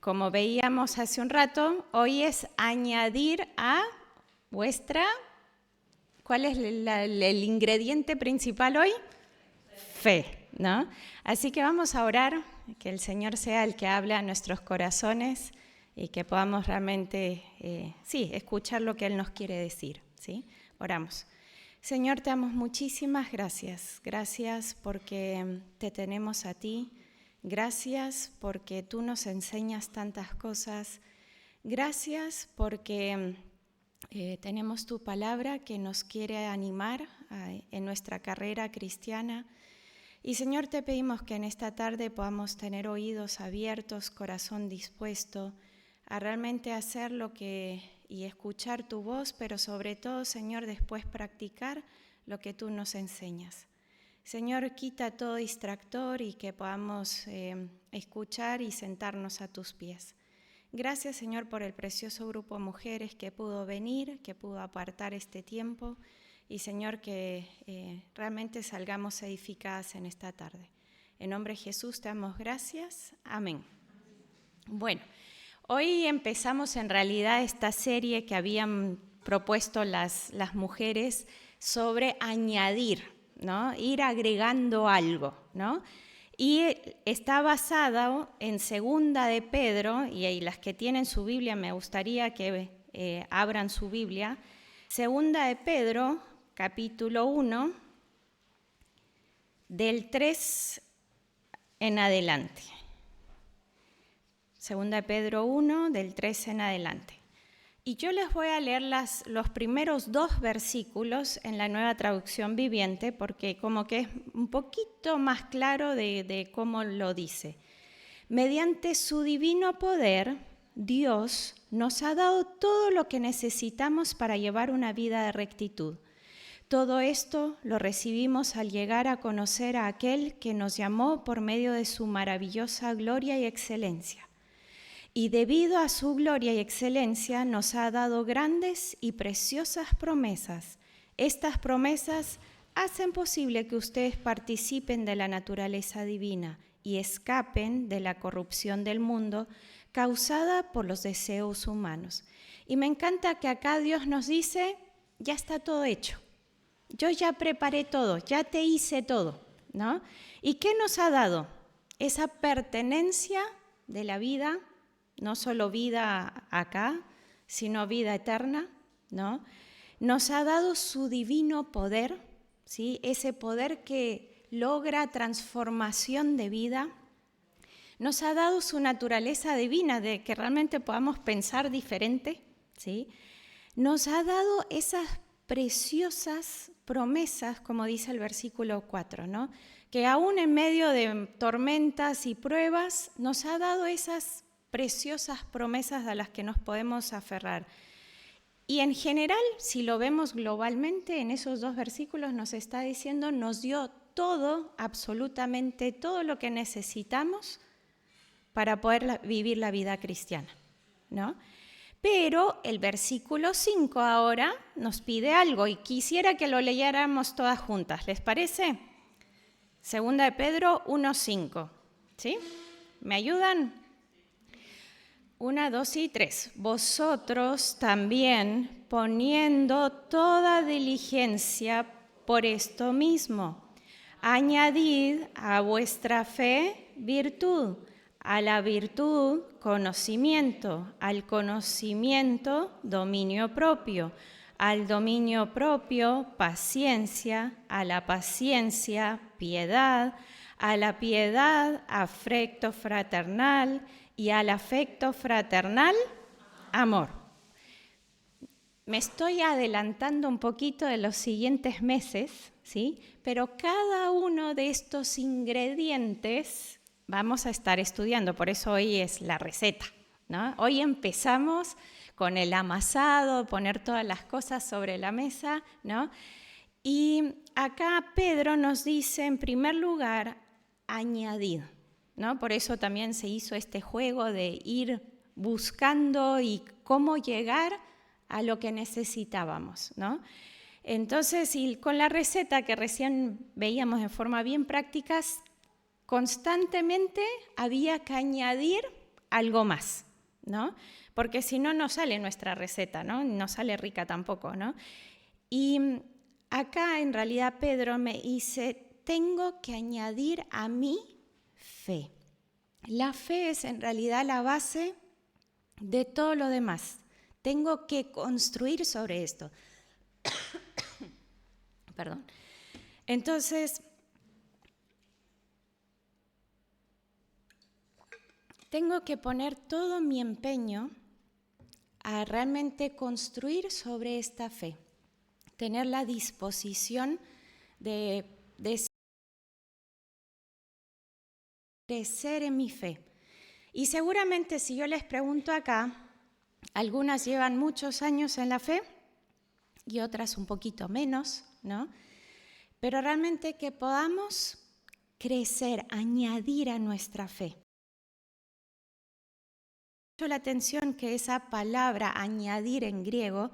como veíamos hace un rato, hoy es añadir a vuestra... ¿Cuál es el ingrediente principal hoy? Fe, ¿no? Así que vamos a orar, que el Señor sea el que hable a nuestros corazones y que podamos realmente, escuchar lo que Él nos quiere decir, ¿sí? Oramos. Señor, te damos muchísimas gracias. Gracias porque te tenemos a ti. Gracias porque tú nos enseñas tantas cosas. Gracias porque tenemos tu palabra que nos quiere animar en nuestra carrera cristiana. Y Señor, te pedimos que en esta tarde podamos tener oídos abiertos, corazón dispuesto a realmente hacer y escuchar tu voz, pero sobre todo, Señor, después practicar lo que tú nos enseñas. Señor, quita todo distractor y que podamos escuchar y sentarnos a tus pies. Gracias, Señor, por el precioso grupo de mujeres que pudo venir, que pudo apartar este tiempo. Y, Señor, que realmente salgamos edificadas en esta tarde. En nombre de Jesús te damos gracias. Amén. Bueno, hoy empezamos en realidad esta serie que habían propuesto las mujeres sobre añadir, ¿no? Ir agregando algo, ¿no? Y está basada en 2 de Pedro, y las que tienen su Biblia, me gustaría que abran su Biblia. 2 de Pedro, capítulo 1, del 3 en adelante. 2 de Pedro 1, del 3 en adelante. Y yo les voy a leer los primeros 2 versículos en la Nueva Traducción Viviente, porque como que es un poquito más claro de cómo lo dice. Mediante su divino poder, Dios nos ha dado todo lo que necesitamos para llevar una vida de rectitud. Todo esto lo recibimos al llegar a conocer a aquel que nos llamó por medio de su maravillosa gloria y excelencia. Y debido a su gloria y excelencia nos ha dado grandes y preciosas promesas. Estas promesas hacen posible que ustedes participen de la naturaleza divina y escapen de la corrupción del mundo causada por los deseos humanos. Y me encanta que acá Dios nos dice, ya está todo hecho. Yo ya preparé todo, ya te hice todo, ¿no? ¿Y qué nos ha dado? Esa pertenencia de la vida, no solo vida acá, sino vida eterna, ¿no? Nos ha dado su divino poder, ¿sí? Ese poder que logra transformación de vida. Nos ha dado su naturaleza divina, de que realmente podamos pensar diferente, ¿sí? Nos ha dado esas preciosas promesas, como dice el versículo 4, ¿no? Que aún en medio de tormentas y pruebas nos ha dado esas preciosas promesas a las que nos podemos aferrar. Y en general, si lo vemos globalmente, en esos 2 versículos nos está diciendo, nos dio todo, absolutamente todo lo que necesitamos para poder vivir la vida cristiana, ¿no? Pero el versículo 5 ahora nos pide algo y quisiera que lo leyéramos todas juntas. ¿Les parece? 2 de Pedro 1:5. ¿Sí? ¿Me ayudan? 1, 2 y 3. Vosotros también, poniendo toda diligencia por esto mismo, añadid a vuestra fe virtud, a la virtud conocimiento, al conocimiento dominio propio, al dominio propio paciencia, a la paciencia piedad, a la piedad afecto fraternal y al afecto fraternal amor. Me estoy adelantando un poquito de los siguientes meses, ¿sí? Pero cada uno de estos ingredientes vamos a estar estudiando, por eso hoy es la receta, ¿no? Hoy empezamos con el amasado, poner todas las cosas sobre la mesa, ¿no? Y acá Pedro nos dice, en primer lugar, añadir, ¿no? Por eso también se hizo este juego de ir buscando y cómo llegar a lo que necesitábamos, ¿no? Entonces, y con la receta que recién veíamos en forma bien práctica, constantemente había que añadir algo más, ¿no? Porque si no, no sale nuestra receta, ¿no? No sale rica tampoco, ¿no? Y acá en realidad Pedro me dice, tengo que añadir a mi fe. La fe es en realidad la base de todo lo demás. Tengo que construir sobre esto. Perdón. Entonces, tengo que poner todo mi empeño a realmente construir sobre esta fe, tener la disposición de crecer en mi fe. Y seguramente si yo les pregunto acá, algunas llevan muchos años en la fe y otras un poquito menos, ¿no? Pero realmente que podamos crecer, añadir a nuestra fe. Me llamó la atención que esa palabra añadir en griego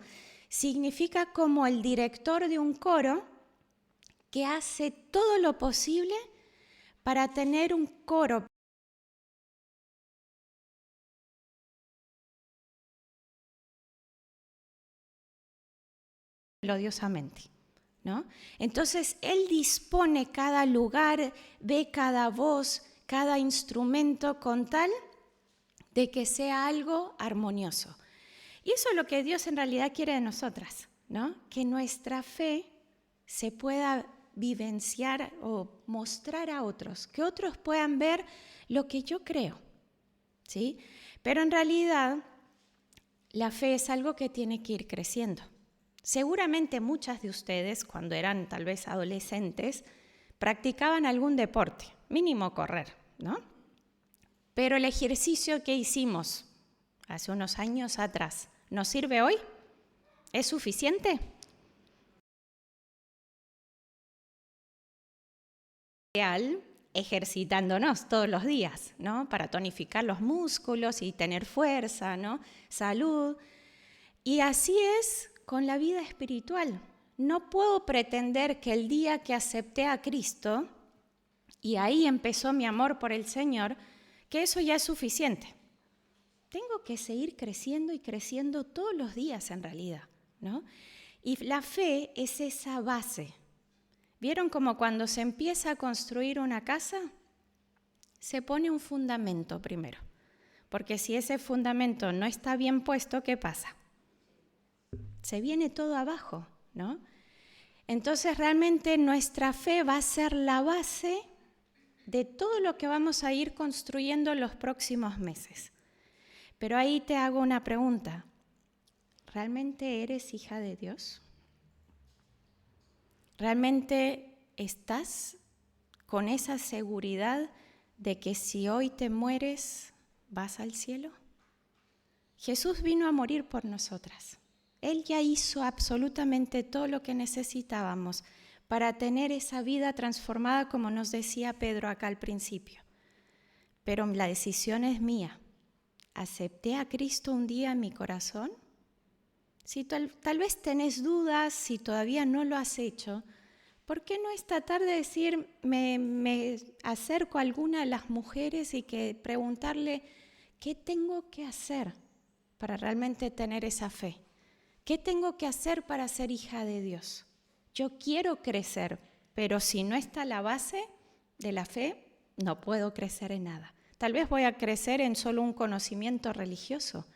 significa como el director de un coro que hace todo lo posible para tener un coro melodiosamente, ¿no? Entonces él dispone cada lugar, ve cada voz, cada instrumento con tal de que sea algo armonioso. Y eso es lo que Dios en realidad quiere de nosotras, ¿no? Que nuestra fe se pueda vivenciar o mostrar a otros, que otros puedan ver lo que yo creo, ¿sí? Pero en realidad la fe es algo que tiene que ir creciendo. Seguramente muchas de ustedes, cuando eran tal vez adolescentes, practicaban algún deporte, mínimo correr, ¿no? Pero el ejercicio que hicimos hace unos años atrás, ¿nos sirve hoy? ¿Es suficiente? Ejercitándonos todos los días, ¿no? Para tonificar los músculos y tener fuerza, ¿no? Salud. Y así es con la vida espiritual. No puedo pretender que el día que acepté a Cristo, y ahí empezó mi amor por el Señor, que eso ya es suficiente. Tengo que seguir creciendo y creciendo todos los días en realidad, ¿no? Y la fe es esa base. ¿Vieron como cuando se empieza a construir una casa? Se pone un fundamento primero, porque si ese fundamento no está bien puesto, ¿qué pasa? Se viene todo abajo, ¿no? Entonces realmente nuestra fe va a ser la base de todo lo que vamos a ir construyendo en los próximos meses. Pero ahí te hago una pregunta. ¿Realmente eres hija de Dios? ¿Realmente estás con esa seguridad de que si hoy te mueres, vas al cielo? Jesús vino a morir por nosotras. Él ya hizo absolutamente todo lo que necesitábamos para tener esa vida transformada, como nos decía Pedro acá al principio. Pero la decisión es mía. ¿Acepté a Cristo un día en mi corazón? Si tal vez tenés dudas, si todavía no lo has hecho, ¿por qué no esta tarde decir, me acerco a alguna de las mujeres y que preguntarle, ¿qué tengo que hacer para realmente tener esa fe? ¿Qué tengo que hacer para ser hija de Dios? Yo quiero crecer, pero si no está la base de la fe, no puedo crecer en nada. Tal vez voy a crecer en solo un conocimiento religioso,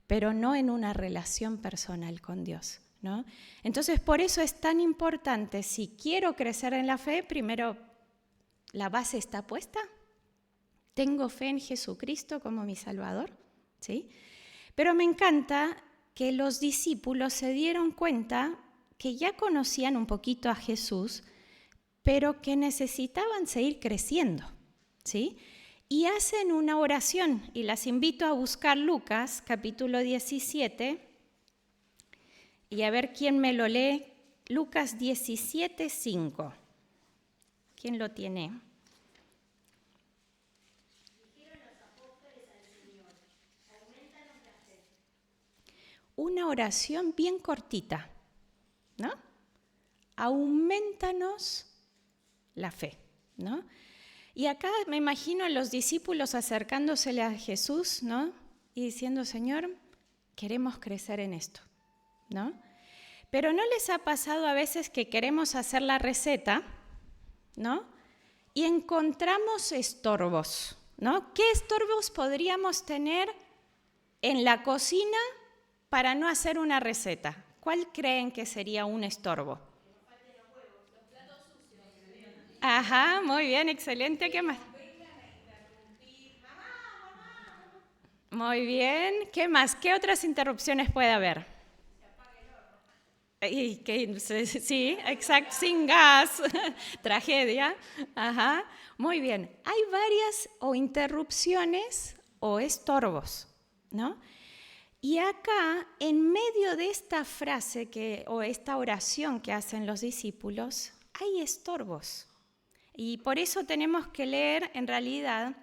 pero no en una relación personal con Dios, ¿no? Entonces, por eso es tan importante, si quiero crecer en la fe, primero, ¿la base está puesta? ¿Tengo fe en Jesucristo como mi Salvador? ¿Sí? Pero me encanta que los discípulos se dieron cuenta que ya conocían un poquito a Jesús, pero que necesitaban seguir creciendo, ¿sí? Y hacen una oración, y las invito a buscar Lucas, capítulo 17, y a ver quién me lo lee. Lucas 17, 5. ¿Quién lo tiene? Una oración bien cortita, ¿no? Aumentanos la fe, ¿no? Y acá me imagino a los discípulos acercándosele a Jesús, ¿no? Y diciendo, Señor, queremos crecer en esto, ¿no? Pero ¿no les ha pasado a veces que queremos hacer la receta, ¿no? Y encontramos estorbos, ¿no? ¿Qué estorbos podríamos tener en la cocina para no hacer una receta? ¿Cuál creen que sería un estorbo? Ajá, muy bien, excelente. ¿Qué más? Muy bien. ¿Qué más? ¿Qué otras interrupciones puede haber? Sí, exacto, sin gas, tragedia. Ajá, muy bien. Hay varias o interrupciones o estorbos, ¿no? Y acá, en medio de esta frase o esta oración que hacen los discípulos, hay estorbos. Y por eso tenemos que leer, en realidad,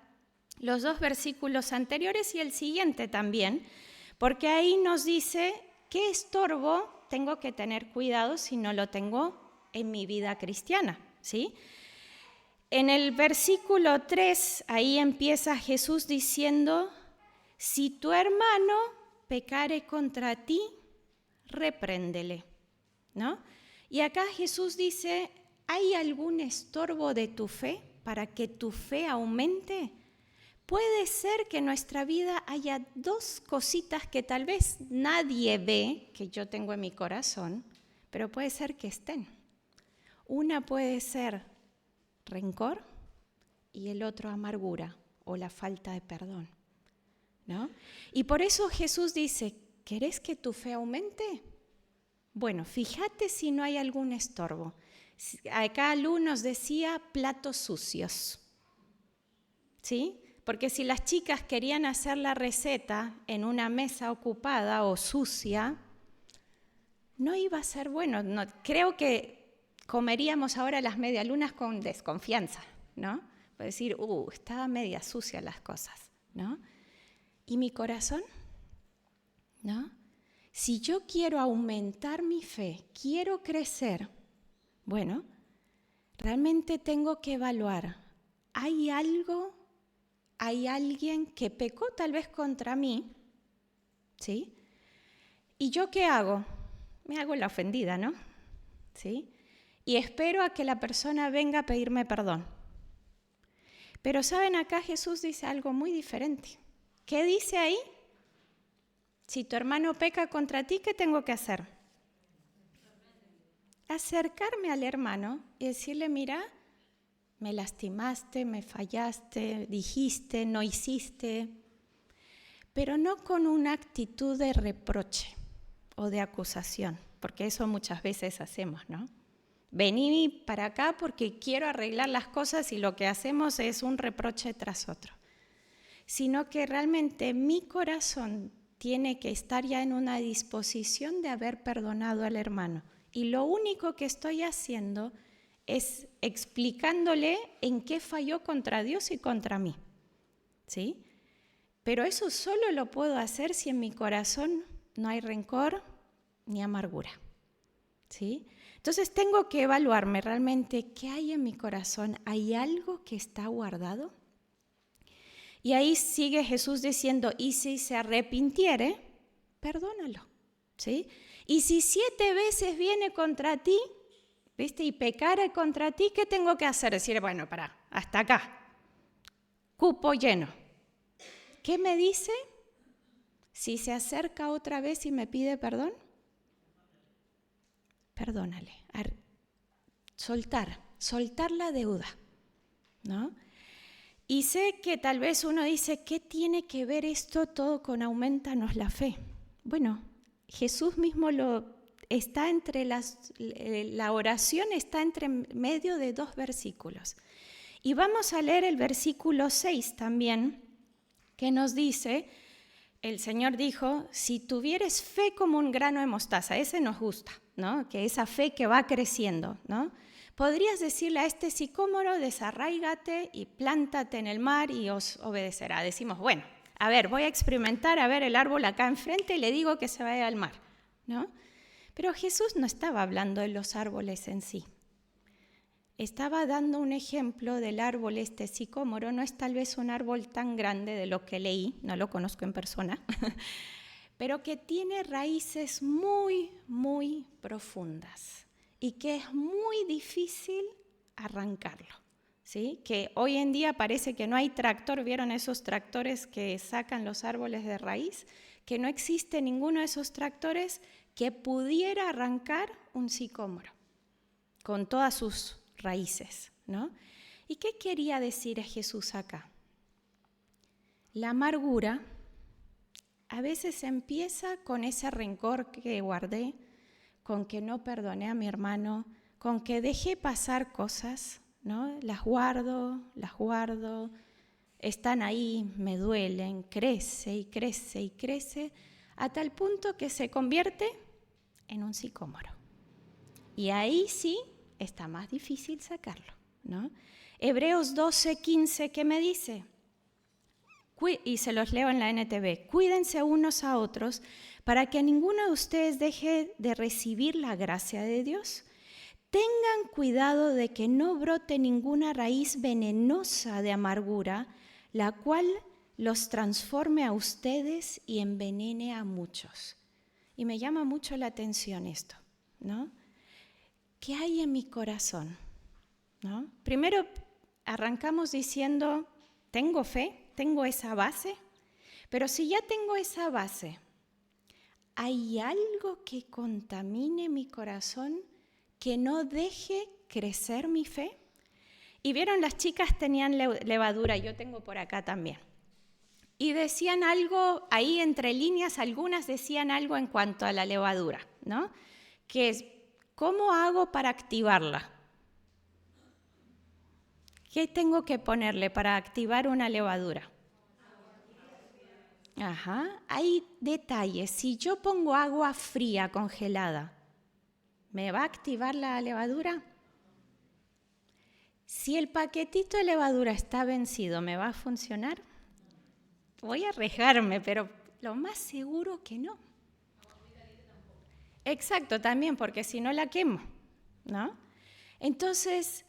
los 2 versículos anteriores y el siguiente también, porque ahí nos dice qué estorbo tengo que tener cuidado si no lo tengo en mi vida cristiana, ¿sí? En el versículo 3, ahí empieza Jesús diciendo, si tu hermano pecare contra ti, repréndele, ¿no? Y acá Jesús dice, ¿hay algún estorbo de tu fe para que tu fe aumente? Puede ser que en nuestra vida haya 2 cositas que tal vez nadie ve que yo tengo en mi corazón, pero puede ser que estén. Una puede ser rencor y el otro amargura o la falta de perdón, ¿no? Y por eso Jesús dice, ¿querés que tu fe aumente? Bueno, fíjate si no hay algún estorbo. Acá Lu nos decía platos sucios, ¿sí? Porque si las chicas querían hacer la receta en una mesa ocupada o sucia, no iba a ser bueno. No, creo que comeríamos ahora las medialunas con desconfianza, ¿no? Puede decir, estaba media sucia las cosas, ¿no? ¿Y mi corazón? ¿No? Si yo quiero aumentar mi fe, quiero crecer, bueno, realmente tengo que evaluar, ¿hay alguien que pecó tal vez contra mí? ¿Sí? ¿Y yo qué hago? Me hago la ofendida, ¿no? ¿Sí? Y espero a que la persona venga a pedirme perdón. Pero ¿saben? Acá Jesús dice algo muy diferente. ¿Qué dice ahí? Si tu hermano peca contra ti, ¿qué tengo que hacer? Acercarme al hermano y decirle, mira, me lastimaste, me fallaste, dijiste, no hiciste, pero no con una actitud de reproche o de acusación, porque eso muchas veces hacemos, ¿no? Vení para acá porque quiero arreglar las cosas y lo que hacemos es un reproche tras otro, sino que realmente mi corazón tiene que estar ya en una disposición de haber perdonado al hermano. Y lo único que estoy haciendo es explicándole en qué falló contra Dios y contra mí, ¿sí? Pero eso solo lo puedo hacer si en mi corazón no hay rencor ni amargura, ¿sí? Entonces tengo que evaluarme realmente qué hay en mi corazón. ¿Hay algo que está guardado? Y ahí sigue Jesús diciendo, y si se arrepintiere, perdónalo, ¿sí? Y si 7 veces viene contra ti, ¿viste? Y pecare contra ti, ¿qué tengo que hacer? Decir, bueno, pará, hasta acá, cupo lleno. ¿Qué me dice? Si se acerca otra vez y me pide perdón, perdónale, soltar la deuda, ¿no? Y sé que tal vez uno dice, ¿qué tiene que ver esto todo con aumentanos la fe? Bueno, Jesús mismo está entre la oración está entre medio de 2 versículos. Y vamos a leer el versículo 6 también, que nos dice, el Señor dijo, si tuvieres fe como un grano de mostaza, ese nos gusta, ¿no? Que esa fe que va creciendo, ¿no? Podrías decirle a este sicómoro, desarráigate y plántate en el mar y os obedecerá. Decimos, bueno, a ver, voy a experimentar, a ver el árbol acá enfrente y le digo que se vaya al mar, ¿no? Pero Jesús no estaba hablando de los árboles en sí. estaba dando un ejemplo del árbol sicómoro. No es tal vez un árbol tan grande de lo que leí, no lo conozco en persona, pero que tiene raíces muy, muy profundas y que es muy difícil arrancarlo, ¿sí? Que hoy en día parece que no hay tractor. ¿Vieron esos tractores que sacan los árboles de raíz? Que no existe ninguno de esos tractores que pudiera arrancar un sicómoro con todas sus raíces, ¿no? ¿Y qué quería decir Jesús acá? La amargura a veces empieza con ese rencor que guardé, con que no perdoné a mi hermano, con que dejé pasar cosas, ¿no? Las guardo, están ahí, me duelen, crece y crece y crece, a tal punto que se convierte en un sicómoro. Y ahí sí está más difícil sacarlo, ¿no? Hebreos 12:15, ¿qué me dice? Y se los leo en la NTV. Cuídense unos a otros para que ninguno de ustedes deje de recibir la gracia de Dios. Tengan cuidado de que no brote ninguna raíz venenosa de amargura, la cual los transforme a ustedes y envenene a muchos. Y me llama mucho la atención esto, ¿no? ¿Qué hay en mi corazón? ¿No? Primero arrancamos diciendo, tengo fe, tengo esa base, pero si ya tengo esa base, ¿hay algo que contamine mi corazón, que no deje crecer mi fe? Y vieron, las chicas tenían levadura, yo tengo por acá también. Y decían algo, ahí entre líneas, algunas decían algo en cuanto a la levadura, ¿no? Que es, ¿cómo hago para activarla? ¿Qué tengo que ponerle para activar una levadura? Ajá, hay detalles. Si yo pongo agua fría congelada, ¿me va a activar la levadura? Si el paquetito de levadura está vencido, ¿me va a funcionar? Voy a arriesgarme, pero lo más seguro que no. Exacto, también, porque si no la quemo, ¿no? Entonces,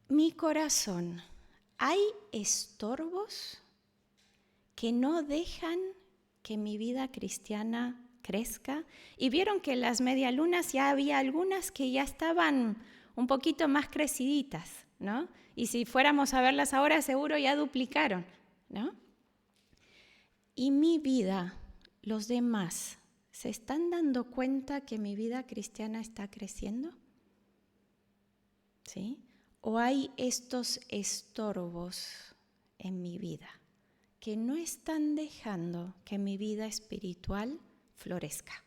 mi corazón, ¿hay estorbos que no dejan que mi vida cristiana crezca? Y vieron que en las medialunas ya había algunas que ya estaban un poquito más creciditas, ¿no? Y si fuéramos a verlas ahora, seguro ya duplicaron, ¿no? Y mi vida, los demás, ¿se están dando cuenta que mi vida cristiana está creciendo? ¿Sí? ¿O hay estos estorbos en mi vida que no están dejando que mi vida espiritual florezca,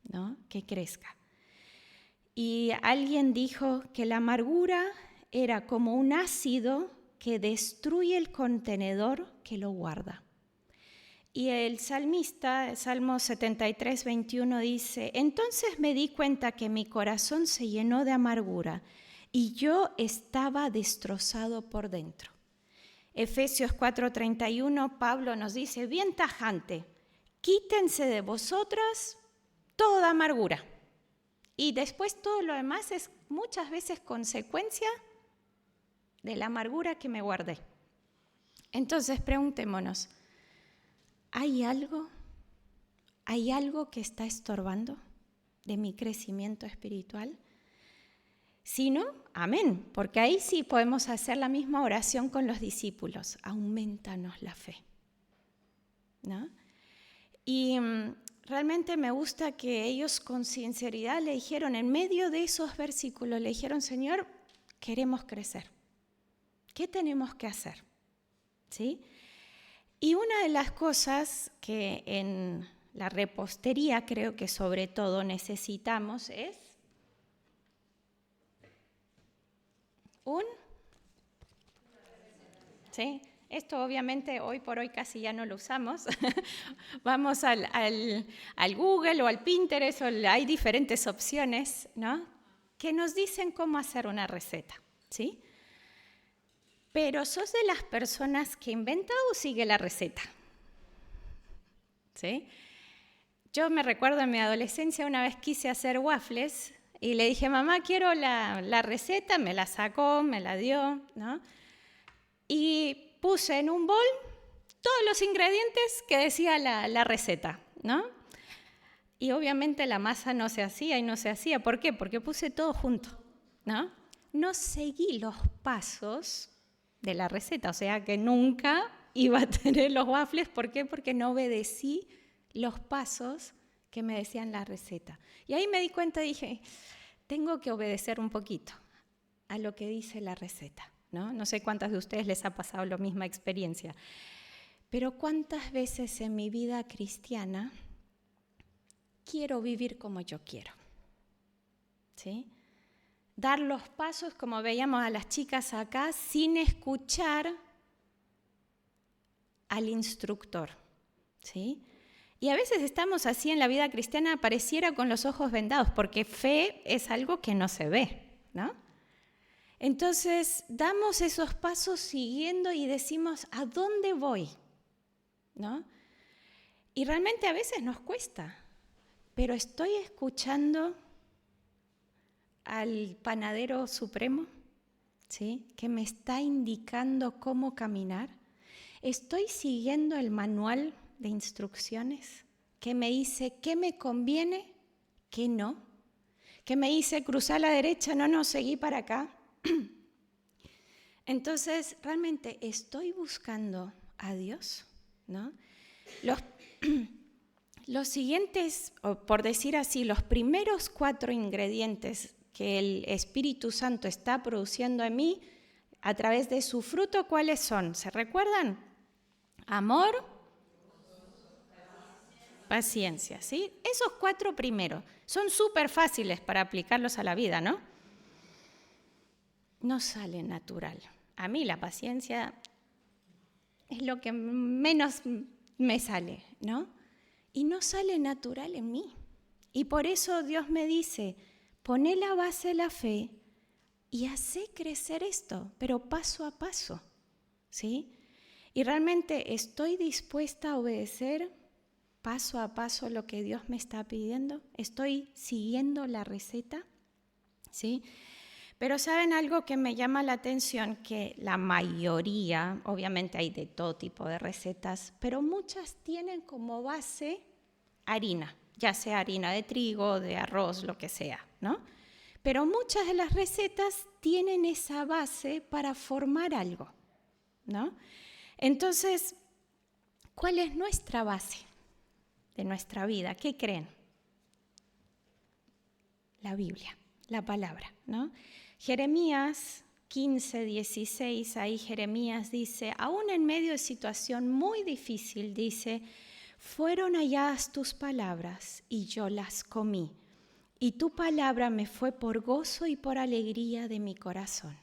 ¿no? Que crezca? Y alguien dijo que la amargura era como un ácido que destruye el contenedor que lo guarda. Y el salmista, Salmo 73:21 dice, entonces me di cuenta que mi corazón se llenó de amargura y yo estaba destrozado por dentro. Efesios 4:31, Pablo nos dice, bien tajante, quítense de vosotras toda amargura. Y después todo lo demás es muchas veces consecuencia de la amargura que me guardé. Entonces preguntémonos, ¿hay algo que está estorbando de mi crecimiento espiritual? Si no, amén, porque ahí sí podemos hacer la misma oración con los discípulos. Aumentanos la fe, ¿no? Y realmente me gusta que ellos con sinceridad le dijeron, en medio de esos versículos, le dijeron, Señor, queremos crecer. ¿Qué tenemos que hacer? ¿Sí? Y una de las cosas que en la repostería creo que sobre todo necesitamos es ¿sí? Esto obviamente hoy por hoy casi ya no lo usamos. Vamos al Google o al Pinterest, hay diferentes opciones, ¿no? Que nos dicen cómo hacer una receta, ¿sí? Pero ¿sos de las personas que inventa o sigue la receta? ¿Sí? Yo me recuerdo en mi adolescencia una vez quise hacer waffles Y le dije, mamá, quiero la receta, me la sacó, me la dio, ¿no? Y puse en un bol todos los ingredientes que decía la receta, ¿no? Y obviamente la masa no se hacía y no se hacía. ¿Por qué? Porque puse todo junto, ¿no? No seguí los pasos de la receta, o sea que nunca iba a tener los waffles. ¿Por qué? Porque no obedecí los pasos que me decían la receta. Y ahí me di cuenta y dije, tengo que obedecer un poquito a lo que dice la receta, ¿no? No sé cuántas de ustedes les ha pasado la misma experiencia, pero cuántas veces en mi vida cristiana quiero vivir como yo quiero, ¿sí? Dar los pasos, como veíamos a las chicas acá, sin escuchar al instructor, ¿sí? Y a veces estamos así en la vida cristiana, pareciera con los ojos vendados, porque fe es algo que no se ve, ¿no? Entonces, damos esos pasos siguiendo y decimos, ¿a dónde voy? ¿No? Y realmente a veces nos cuesta, pero estoy escuchando al panadero supremo, ¿sí? Que me está indicando cómo caminar. Estoy siguiendo el manual de instrucciones que me dice qué me conviene, qué no, que me dice cruzar a la derecha, no, seguí para acá. Entonces, realmente estoy buscando a Dios, ¿no? Los siguientes, o por decir así, los primeros 4 ingredientes que el Espíritu Santo está produciendo en mí a través de su fruto, ¿cuáles son? ¿Se recuerdan? Amor, paciencia, ¿sí? Esos 4 primeros son súper fáciles para aplicarlos a la vida, ¿no? No sale natural. A mí la paciencia es lo que menos me sale, ¿no? Y no sale natural en mí. Y por eso Dios me dice, poné la base de la fe y hacé crecer esto, pero paso a paso, ¿sí? Y realmente estoy dispuesta a obedecer paso a paso lo que Dios me está pidiendo. Estoy siguiendo la receta, ¿sí? Pero ¿saben algo que me llama la atención? Que la mayoría, obviamente hay de todo tipo de recetas, pero muchas tienen como base harina, ya sea harina de trigo, de arroz, lo que sea, ¿no? Pero muchas de las recetas tienen esa base para formar algo, ¿no? Entonces, ¿cuál es nuestra base de nuestra vida? ¿Qué creen? La Biblia, la palabra, ¿no? Jeremías 15:16, ahí Jeremías dice, aún en medio de situación muy difícil, dice, fueron halladas tus palabras y yo las comí, y tu palabra me fue por gozo y por alegría de mi corazón.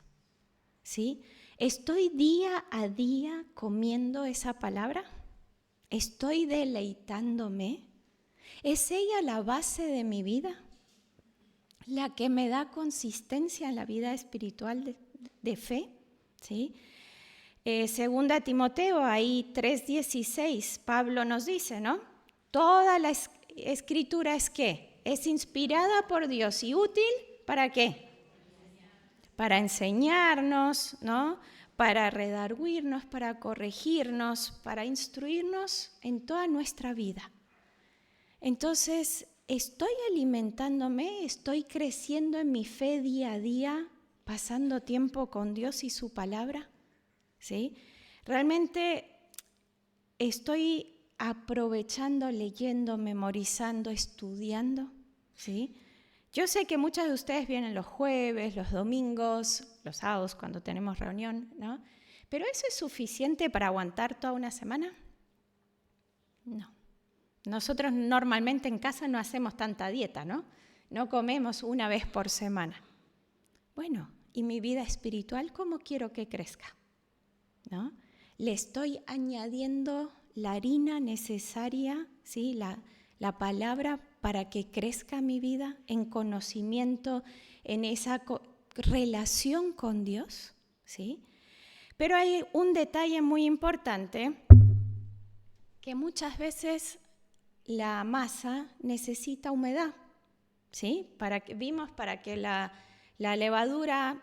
¿Sí? ¿Estoy día a día comiendo esa palabra? ¿Estoy deleitándome? ¿Es ella la base de mi vida? ¿La que me da consistencia en la vida espiritual de fe? ¿Sí? Segunda Timoteo, ahí 3:16, Pablo nos dice, ¿no? Toda la escritura es ¿qué? Es inspirada por Dios y útil, ¿para qué? Para enseñarnos, ¿no? Para redarguirnos, para corregirnos, para instruirnos en toda nuestra vida. Entonces, ¿estoy alimentándome? ¿Estoy creciendo en mi fe día a día, pasando tiempo con Dios y su palabra? ¿Sí? ¿Realmente estoy aprovechando, leyendo, memorizando, estudiando? ¿Sí? Yo sé que muchas de ustedes vienen los jueves, los domingos, los sábados cuando tenemos reunión, ¿no? ¿Pero eso es suficiente para aguantar toda una semana? No. Nosotros normalmente en casa no hacemos tanta dieta, ¿no? No comemos una vez por semana. Bueno, ¿y mi vida espiritual cómo quiero que crezca? ¿No? Le estoy añadiendo la harina necesaria, ¿sí? La palabra para que crezca mi vida en conocimiento, en esa relación con Dios, ¿sí? Pero hay un detalle muy importante, que muchas veces la masa necesita humedad, ¿sí? Vimos para que la levadura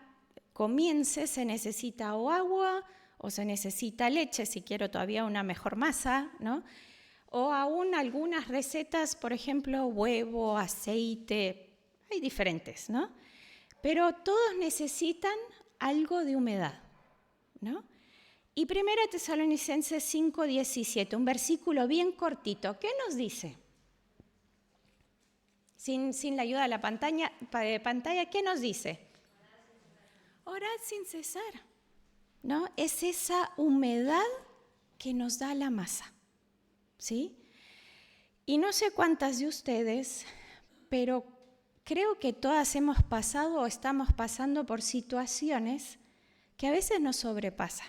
comience se necesita o agua o se necesita leche, si quiero todavía una mejor masa, ¿no? O aún algunas recetas, por ejemplo, huevo, aceite, hay diferentes, ¿no? Pero todos necesitan algo de humedad, ¿no? Y 1 Tesalonicenses 5:17, un versículo bien cortito, ¿qué nos dice? Sin la ayuda de la pantalla, ¿qué nos dice? Orad sin cesar, ¿no? Es esa humedad que nos da la masa, ¿sí? Y no sé cuántas de ustedes, pero creo que todas hemos pasado o estamos pasando por situaciones que a veces nos sobrepasan.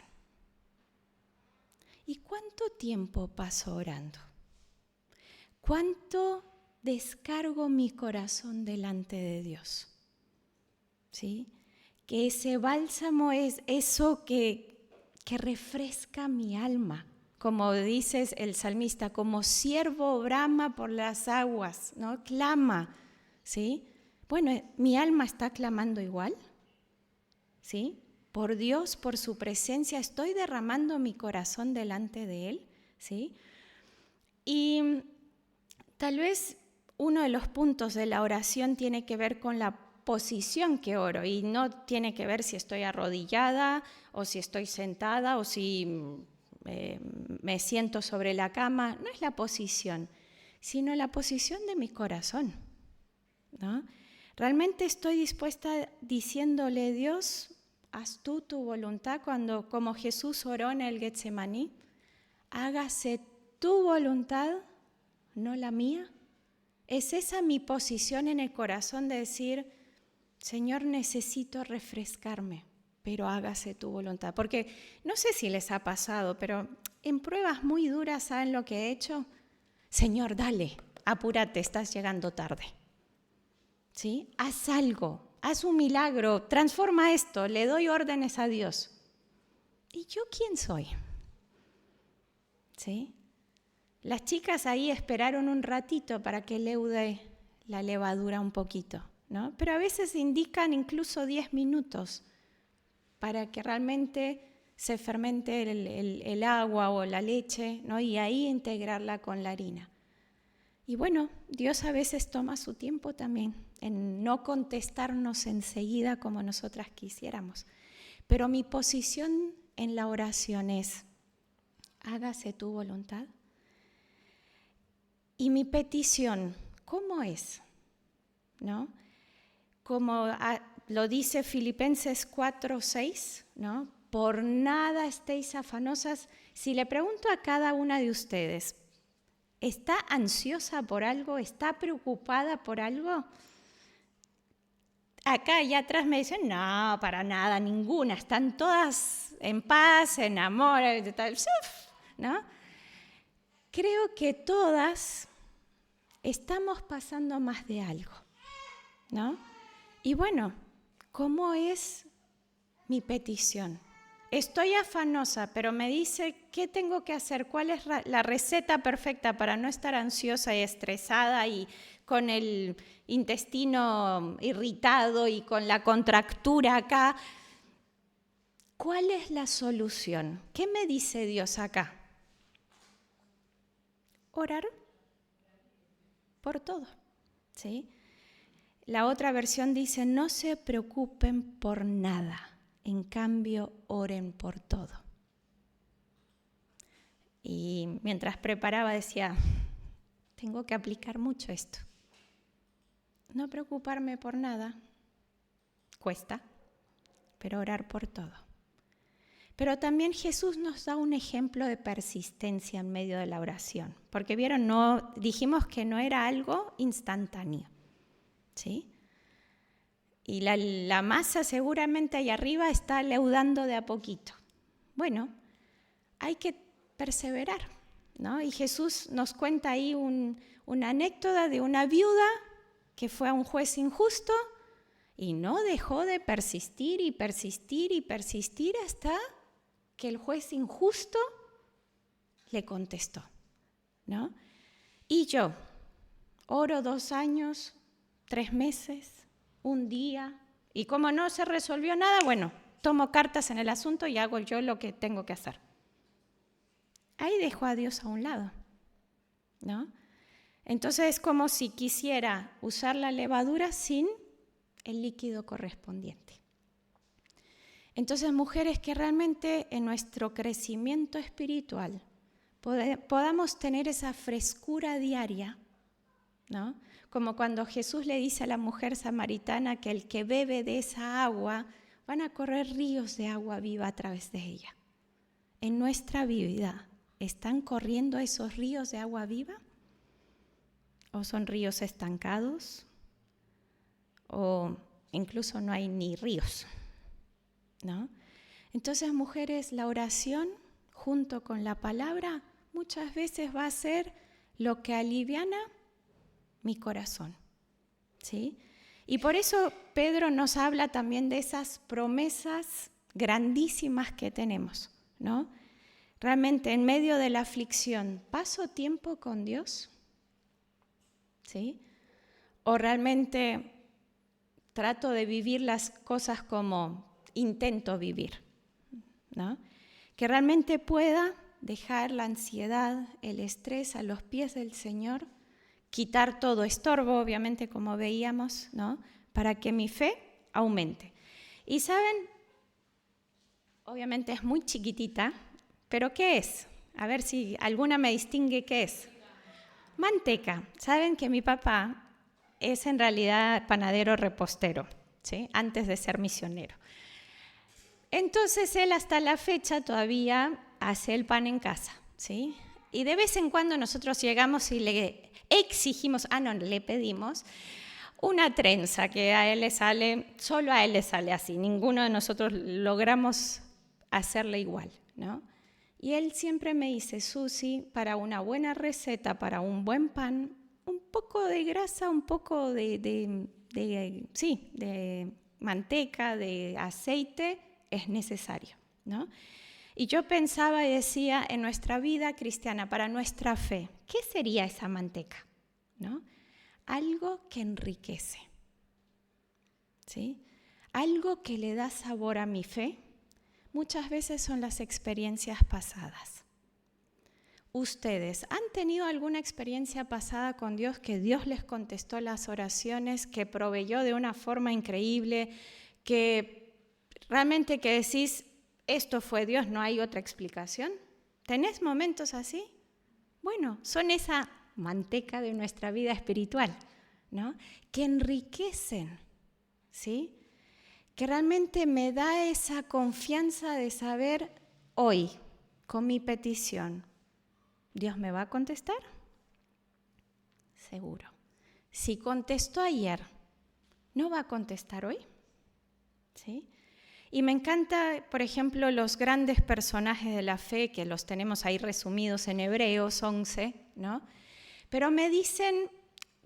¿Y cuánto tiempo paso orando? ¿Cuánto descargo mi corazón delante de Dios? ¿Sí? Que ese bálsamo es eso que refresca mi alma. Como dice el salmista, como ciervo brama por las aguas, ¿no? Clama, ¿sí? Bueno, mi alma está clamando igual, ¿sí? Por Dios, por su presencia, estoy derramando mi corazón delante de Él, ¿sí? Y tal vez uno de los puntos de la oración tiene que ver con la posición que oro y no tiene que ver si estoy arrodillada o si estoy sentada o si me siento sobre la cama. No es la posición, sino la posición de mi corazón, ¿no? Realmente estoy dispuesta diciéndole, Dios, haz tú tu voluntad, cuando como Jesús oró en el Getsemaní, hágase tu voluntad, no la mía. Es esa mi posición en el corazón de decir, Señor, necesito refrescarme, pero hágase tu voluntad. Porque no sé si les ha pasado, pero en pruebas muy duras, ¿saben lo que he hecho? Señor, dale, apúrate, estás llegando tarde. ¿Sí? Haz algo, haz un milagro, transforma esto, le doy órdenes a Dios. ¿Y yo quién soy? ¿Sí? Las chicas ahí esperaron un ratito para que leude la levadura un poquito, ¿no? Pero a veces indican incluso 10 minutos para que realmente se fermente el agua o la leche, ¿no? Y ahí integrarla con la harina. Y bueno, Dios a veces toma su tiempo también en no contestarnos enseguida como nosotras quisiéramos. Pero mi posición en la oración es, hágase tu voluntad. Y mi petición, ¿cómo es? ¿No? Como lo dice Filipenses 4:6, ¿no? Por nada estéis afanosas. Si le pregunto a cada una de ustedes, ¿está ansiosa por algo? ¿Está preocupada por algo? Acá y atrás me dicen, no, para nada, ninguna. Están todas en paz, en amor, ¿no? Creo que todas estamos pasando más de algo, ¿no? Y bueno, ¿cómo es mi petición? Estoy afanosa, pero me dice qué tengo que hacer, cuál es la receta perfecta para no estar ansiosa y estresada y con el intestino irritado y con la contractura acá. ¿Cuál es la solución? ¿Qué me dice Dios acá? Orar por todo, ¿sí? La otra versión dice, no se preocupen por nada, en cambio oren por todo. Y mientras preparaba decía, tengo que aplicar mucho esto. No preocuparme por nada, cuesta, pero orar por todo. Pero también Jesús nos da un ejemplo de persistencia en medio de la oración, porque vieron, dijimos que no era algo instantáneo, ¿sí? Y la masa seguramente ahí arriba está leudando de a poquito. Bueno, hay que perseverar, ¿no? Y Jesús nos cuenta ahí una anécdota de una viuda que fue a un juez injusto y no dejó de persistir y persistir y persistir hasta que el juez injusto le contestó, ¿no? Y yo oro 2 años, 3 meses, un día, y como no se resolvió nada, bueno, tomo cartas en el asunto y hago yo lo que tengo que hacer. Ahí dejo a Dios a un lado, ¿no? Entonces es como si quisiera usar la levadura sin el líquido correspondiente. Entonces, mujeres, que realmente en nuestro crecimiento espiritual podamos tener esa frescura diaria, ¿no? Como cuando Jesús le dice a la mujer samaritana que el que bebe de esa agua, van a correr ríos de agua viva a través de ella. En nuestra vida, ¿están corriendo esos ríos de agua viva? ¿O son ríos estancados? ¿O incluso no hay ni ríos? ¿No? Entonces, mujeres, la oración junto con la palabra muchas veces va a ser lo que aliviana mi corazón, ¿sí? Y por eso Pedro nos habla también de esas promesas grandísimas que tenemos, ¿no? Realmente en medio de la aflicción, ¿paso tiempo con Dios? ¿Sí? ¿O realmente trato de vivir las cosas como intento vivir, ¿no? Que realmente pueda dejar la ansiedad, el estrés a los pies del Señor, quitar todo estorbo, obviamente, como veíamos, ¿no? Para que mi fe aumente. Y saben, obviamente es muy chiquitita, pero ¿qué es? A ver si alguna me distingue qué es. Manteca. Saben que mi papá es en realidad panadero repostero, ¿sí? Antes de ser misionero. Entonces él hasta la fecha todavía hace el pan en casa, ¿sí? Y de vez en cuando nosotros llegamos y le exigimos, le pedimos una trenza que a él le sale, solo a él le sale así, ninguno de nosotros logramos hacerle igual, ¿no? Y él siempre me dice, Susi, para una buena receta, para un buen pan, un poco de grasa, un poco de manteca, de aceite, es necesario, ¿no? Y yo pensaba y decía, en nuestra vida cristiana, para nuestra fe, ¿qué sería esa manteca? ¿No? Algo que enriquece, ¿sí? Algo que le da sabor a mi fe, muchas veces son las experiencias pasadas. ¿Ustedes han tenido alguna experiencia pasada con Dios que Dios les contestó las oraciones, que proveyó de una forma increíble, que realmente que decís, esto fue Dios, no hay otra explicación? ¿Tenés momentos así? Bueno, son esa manteca de nuestra vida espiritual, ¿no? Que enriquecen, ¿sí? Que realmente me da esa confianza de saber hoy, con mi petición, ¿Dios me va a contestar? Seguro. Si contestó ayer, ¿no va a contestar hoy? ¿Sí? Y me encanta, por ejemplo, los grandes personajes de la fe, que los tenemos ahí resumidos en Hebreos 11, ¿no? Pero me dicen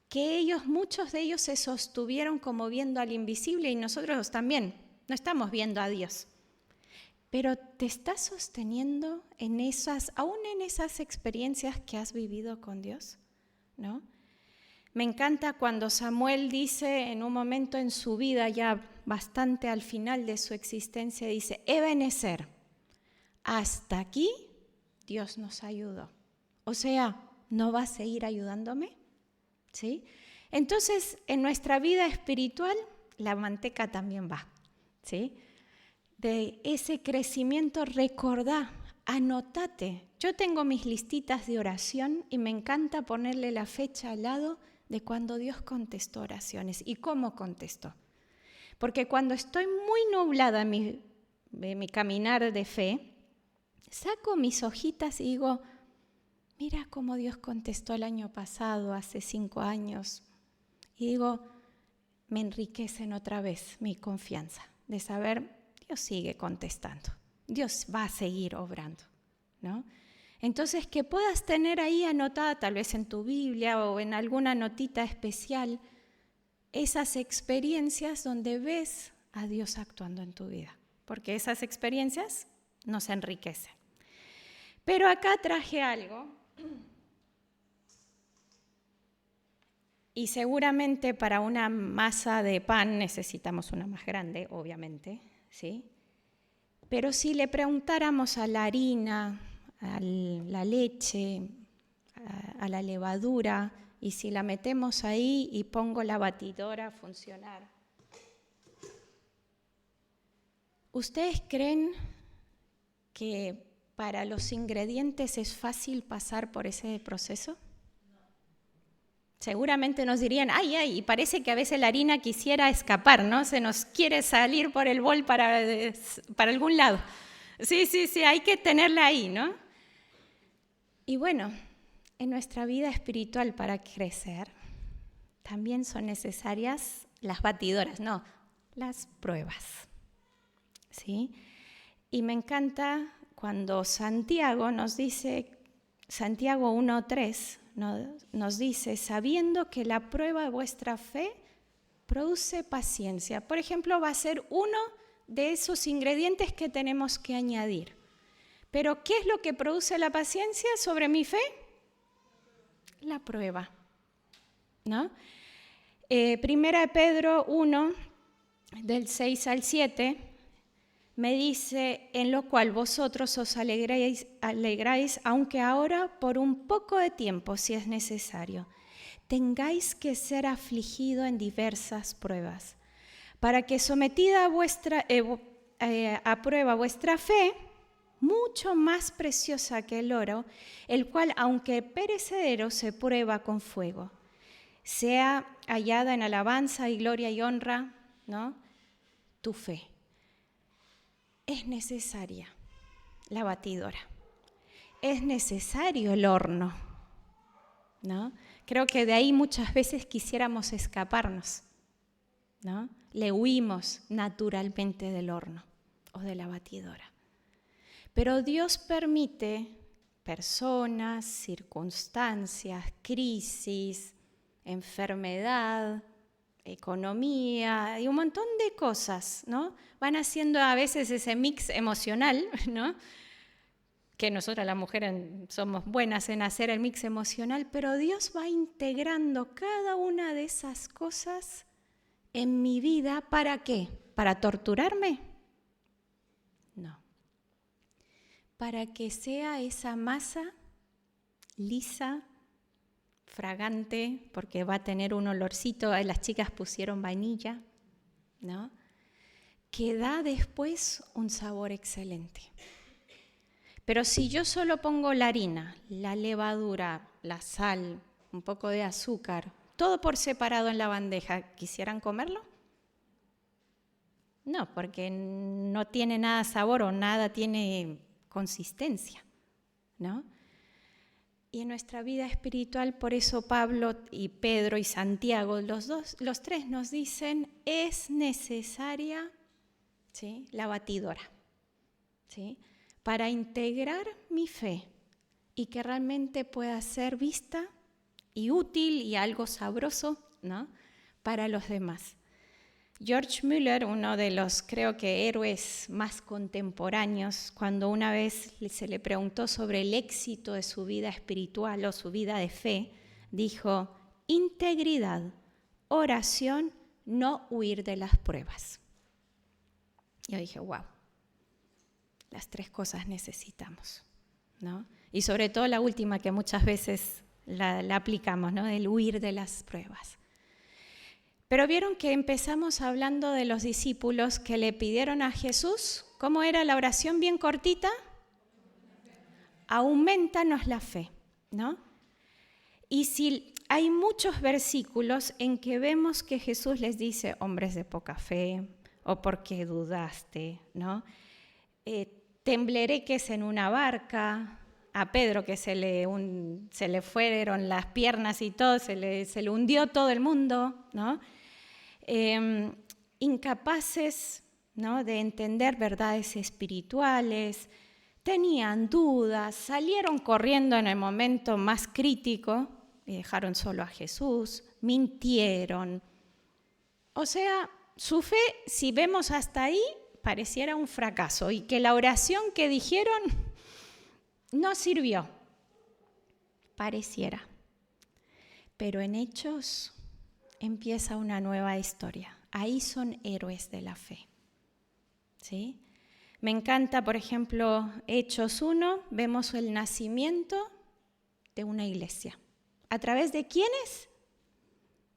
que muchos de ellos se sostuvieron como viendo al invisible, y nosotros también, no estamos viendo a Dios. Pero te estás sosteniendo aún en esas experiencias que has vivido con Dios, ¿no? Me encanta cuando Samuel dice en un momento en su vida, ya bastante al final de su existencia, dice, Ebenezer, hasta aquí Dios nos ayudó. O sea, ¿no va a seguir ayudándome? ¿Sí? Entonces, en nuestra vida espiritual, la manteca también va, ¿sí? De ese crecimiento, recordá, anótate. Yo tengo mis listitas de oración y me encanta ponerle la fecha al lado de cuando Dios contestó oraciones y cómo contestó. Porque cuando estoy muy nublada en mi caminar de fe, saco mis hojitas y digo, mira cómo Dios contestó el año pasado, hace 5 años. Y digo, me enriquecen otra vez mi confianza de saber, Dios sigue contestando, Dios va a seguir obrando, ¿no? Entonces, que puedas tener ahí anotada, tal vez en tu Biblia o en alguna notita especial, esas experiencias donde ves a Dios actuando en tu vida, porque esas experiencias nos enriquecen. Pero acá traje algo, Y seguramente para una masa de pan necesitamos una más grande, obviamente, ¿sí? Pero si le preguntáramos a la harina, a la leche, a la levadura, y si la metemos ahí y pongo la batidora a funcionar, ¿ustedes creen que para los ingredientes es fácil pasar por ese proceso? Seguramente nos dirían, ay, y parece que a veces la harina quisiera escapar, ¿no? Se nos quiere salir por el bol para algún lado. Sí, hay que tenerla ahí, ¿no? Y bueno, en nuestra vida espiritual para crecer también son necesarias las batidoras, no, las pruebas, ¿sí? Y me encanta cuando Santiago nos dice, Santiago 1:3, nos dice, sabiendo que la prueba de vuestra fe produce paciencia. Por ejemplo, va a ser uno de esos ingredientes que tenemos que añadir. Pero, ¿qué es lo que produce la paciencia sobre mi fe? La prueba, ¿no? Primera de Pedro 1, del 6 al 7, me dice, en lo cual vosotros os alegráis, aunque ahora por un poco de tiempo, si es necesario, tengáis que ser afligido en diversas pruebas, para que sometida a prueba vuestra fe, mucho más preciosa que el oro, el cual, aunque perecedero, se prueba con fuego, sea hallada en alabanza y gloria y honra, ¿no? Tu fe. Es necesaria la batidora, es necesario el horno, ¿no? Creo que de ahí muchas veces quisiéramos escaparnos, ¿no? Le huimos naturalmente del horno o de la batidora. Pero Dios permite personas, circunstancias, crisis, enfermedad, economía y un montón de cosas, ¿no? Van haciendo a veces ese mix emocional, ¿no? Que nosotras las mujeres somos buenas en hacer el mix emocional, pero Dios va integrando cada una de esas cosas en mi vida. ¿Para qué? ¿Para torturarme? No. Para que sea esa masa lisa, fragante, porque va a tener un olorcito, las chicas pusieron vainilla, ¿no? Que da después un sabor excelente. Pero si yo solo pongo la harina, la levadura, la sal, un poco de azúcar, todo por separado en la bandeja, ¿quisieran comerlo? No, porque no tiene nada sabor o nada tiene consistencia, ¿no? Y en nuestra vida espiritual, por eso Pablo y Pedro y Santiago, los tres nos dicen, es necesaria, ¿sí?, la batidora, ¿sí?, para integrar mi fe y que realmente pueda ser vista y útil y algo sabroso, ¿no?, para los demás. George Müller, uno de los, creo que, héroes más contemporáneos, cuando una vez se le preguntó sobre el éxito de su vida espiritual o su vida de fe, dijo, integridad, oración, no huir de las pruebas. Yo dije, wow, las tres cosas necesitamos, ¿no? Y sobre todo la última que muchas veces la aplicamos, ¿no?, el huir de las pruebas. Pero vieron que empezamos hablando de los discípulos que le pidieron a Jesús, ¿cómo era la oración bien cortita? Aumentanos la fe, ¿no? Y si hay muchos versículos en que vemos que Jesús les dice, hombres de poca fe, o porque dudaste, ¿no? Temblereques en una barca, a Pedro que se le fueron las piernas y todo, se le hundió todo el mundo, ¿no? Incapaces, ¿no?, de entender verdades espirituales, tenían dudas, salieron corriendo en el momento más crítico y dejaron solo a Jesús, mintieron. O sea, su fe, si vemos hasta ahí, pareciera un fracaso y que la oración que dijeron no sirvió, pareciera. Pero en Hechos empieza una nueva historia. Ahí son héroes de la fe. ¿Sí? Me encanta, por ejemplo, Hechos 1, vemos el nacimiento de una iglesia. ¿A través de quiénes?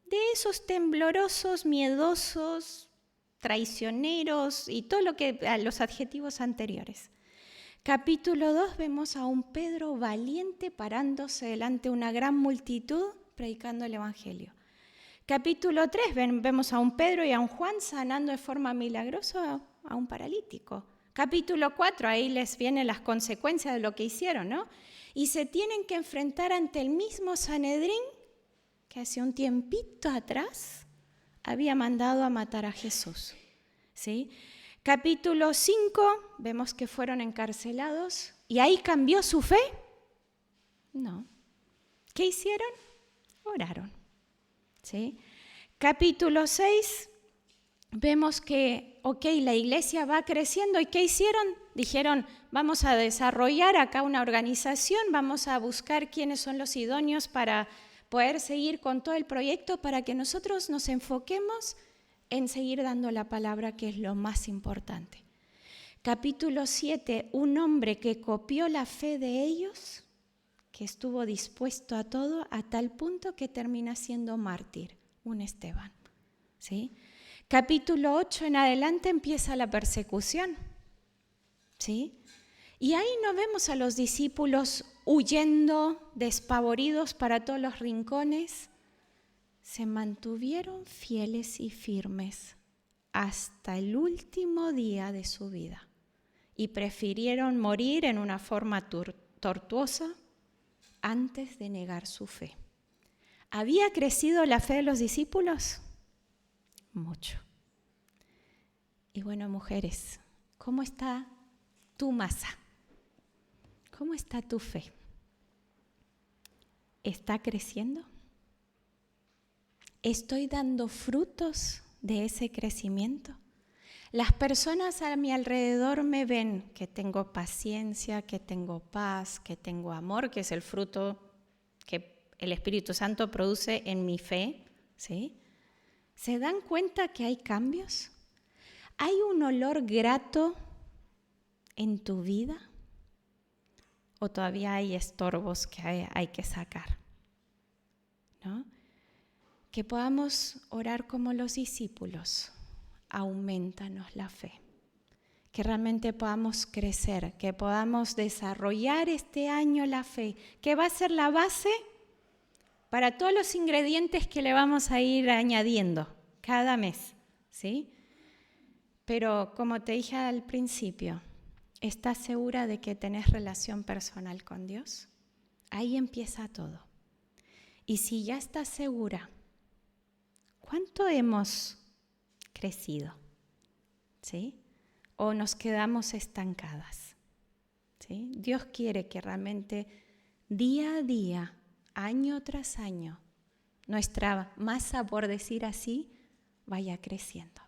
De esos temblorosos, miedosos, traicioneros y todo lo que los adjetivos anteriores. Capítulo 2 vemos a un Pedro valiente parándose delante de una gran multitud predicando el Evangelio. Capítulo 3 vemos a un Pedro y a un Juan sanando de forma milagrosa a un paralítico. Capítulo 4, ahí les vienen las consecuencias de lo que hicieron, ¿no? Y se tienen que enfrentar ante el mismo Sanedrín que hace un tiempito atrás había mandado a matar a Jesús. ¿Sí? Capítulo 5, vemos que fueron encarcelados y ahí cambió su fe. No. ¿Qué hicieron? Oraron. ¿Sí? Capítulo 6, vemos que, la iglesia va creciendo. ¿Y qué hicieron? Dijeron, vamos a desarrollar acá una organización, vamos a buscar quiénes son los idóneos para poder seguir con todo el proyecto, para que nosotros nos enfoquemos en seguir dando la palabra, que es lo más importante. Capítulo 7, un hombre que copió la fe de ellos, que estuvo dispuesto a todo, a tal punto que termina siendo mártir, un Esteban. ¿Sí? Capítulo 8 en adelante empieza la persecución. ¿Sí? Y ahí no vemos a los discípulos huyendo, despavoridos para todos los rincones. Se mantuvieron fieles y firmes hasta el último día de su vida y prefirieron morir en una forma tortuosa antes de negar su fe. ¿Había crecido la fe de los discípulos? Mucho. Y bueno, mujeres, ¿cómo está tu masa? ¿Cómo está tu fe? ¿Está creciendo? ¿Estoy dando frutos de ese crecimiento? Las personas a mi alrededor me ven que tengo paciencia, que tengo paz, que tengo amor, que es el fruto que el Espíritu Santo produce en mi fe, ¿sí? ¿Se dan cuenta que hay cambios? ¿Hay un olor grato en tu vida? ¿O todavía hay estorbos que hay que sacar? ¿No? Que podamos orar como los discípulos. Aumentanos la fe. Que realmente podamos crecer, que podamos desarrollar este año la fe, que va a ser la base para todos los ingredientes que le vamos a ir añadiendo cada mes, ¿sí? Pero como te dije al principio, ¿estás segura de que tenés relación personal con Dios? Ahí empieza todo. Y si ya estás segura, ¿cuánto hemos crecido? ¿Sí? ¿O nos quedamos estancadas? ¿Sí? Dios quiere que realmente día a día, año tras año, nuestra masa, por decir así, vaya creciendo.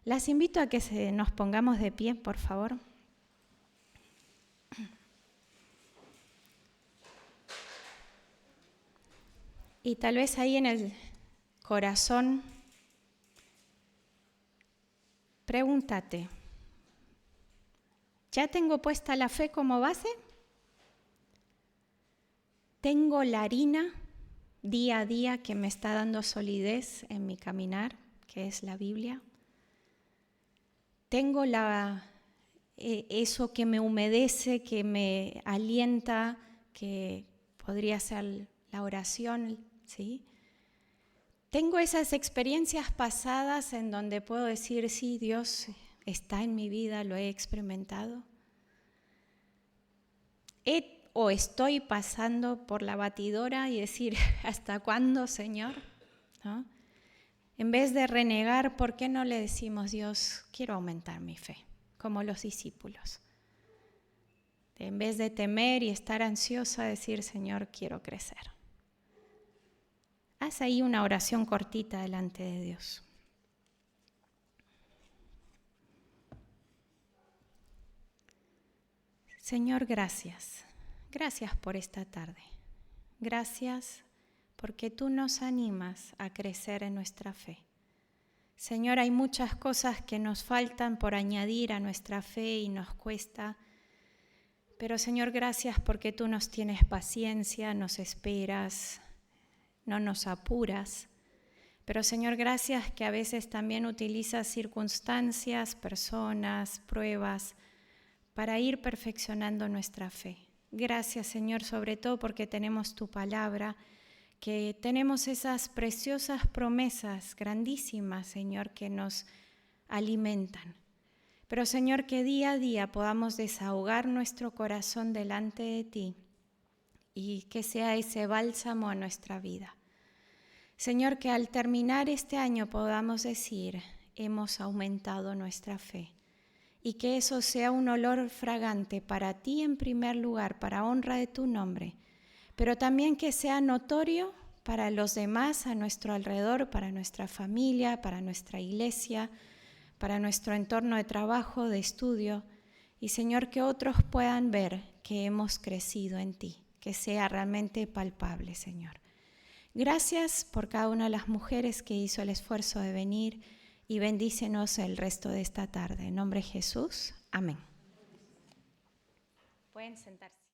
Las invito a que nos pongamos de pie, por favor. Y tal vez ahí en el corazón, pregúntate, ¿ya tengo puesta la fe como base? ¿Tengo la harina día a día que me está dando solidez en mi caminar, que es la Biblia? ¿Tengo eso que me humedece, que me alienta, que podría ser la oración, ¿sí? ¿Tengo esas experiencias pasadas en donde puedo decir, sí, Dios está en mi vida, lo he experimentado? ¿O estoy pasando por la batidora y decir, ¿hasta cuándo, Señor? ¿No? En vez de renegar, ¿por qué no le decimos, Dios, quiero aumentar mi fe, como los discípulos? En vez de temer y estar ansiosa, decir, Señor, quiero crecer. Haz ahí una oración cortita delante de Dios. Señor, gracias. Gracias por esta tarde. Gracias porque tú nos animas a crecer en nuestra fe. Señor, hay muchas cosas que nos faltan por añadir a nuestra fe y nos cuesta, pero Señor, gracias porque tú nos tienes paciencia, nos esperas, no nos apuras. Pero Señor, gracias que a veces también utilizas circunstancias, personas, pruebas para ir perfeccionando nuestra fe. Gracias Señor, sobre todo porque tenemos tu palabra, que tenemos esas preciosas promesas grandísimas, Señor, que nos alimentan. Pero Señor, que día a día podamos desahogar nuestro corazón delante de ti y que sea ese bálsamo a nuestra vida. Señor, que al terminar este año podamos decir, hemos aumentado nuestra fe. Y que eso sea un olor fragante para ti en primer lugar, para honra de tu nombre, pero también que sea notorio para los demás a nuestro alrededor, para nuestra familia, para nuestra iglesia, para nuestro entorno de trabajo, de estudio. Y Señor, que otros puedan ver que hemos crecido en ti, que sea realmente palpable, Señor. Gracias por cada una de las mujeres que hizo el esfuerzo de venir y bendícenos el resto de esta tarde. En nombre de Jesús, amén. Pueden sentarse.